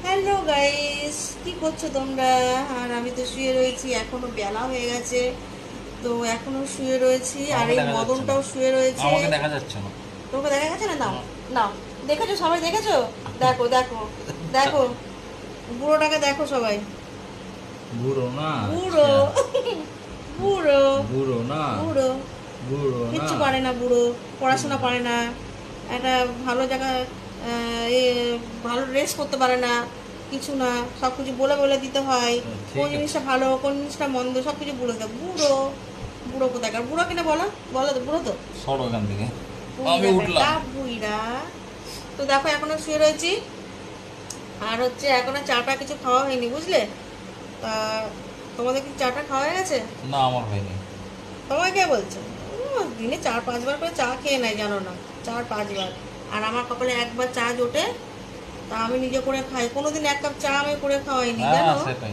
Hello guys, কি করছো তোমরা? আর আমি তো শুয়ে রয়েছি, এখনো বেলা হয়ে গেছে। তো এখনো শুয়ে রয়েছি, আর আমাকে এই দেখা যাচ্ছে না। মদনটাও শুয়ে রয়েছে। আমাকে দেখা যাচ্ছে না। তোমাকে দেখা গেছে না? নাও না। নাও। দেখেছো সবাই? দেখেছো? দেখো দেখো দেখো, বুড়োটাকে দেখো সবাই। বুড়ো না, বুড়ো আচ্ছা। বুড়ো বুড়ো না। বুড়ো বুড়ো না। কিচ্ছু পারে না বুড়ো, পড়াশোনা পারে না, একটা ভালো জায়গায় এ ভালো ড্রেস করতে পারে না, কিছু না। সব কিছু বলে বলে দিতে হয়, কোন ঠিক আছে। জিনিসটা ভালো কোন জিনিসটা মন্দ সব কিছু বলে দেয়। বুড়ো বুড়ো কোথাকার, বুড়ো কিনা বলো? বলো তো, বুড়ো তো? সরো এখান থেকে। আমি বুইড়া উঠলাম। বেটা বুইড়া। তো দেখো এখনো শুয়ে রয়েছি, আর হচ্ছে এখনো চাটা কিছু খাওয়া হয়নি, বুঝলে? তা তোমাদের কি চাটা খাওয়া হয়ে গেছে? না, আমার হয়নি। তোমায় কে বলছে? দিনে 4-5 বার করে চা খেয়ে নেয়, জানো না? 4-5 বার। আর আমার কপালে একবার চা জোটে, তা আমি নিজে করে খাই। কোনোদিন 1 কাপ চা আমি করে খাওয়াইনি, হ্যাঁ, জানো? সেটাই।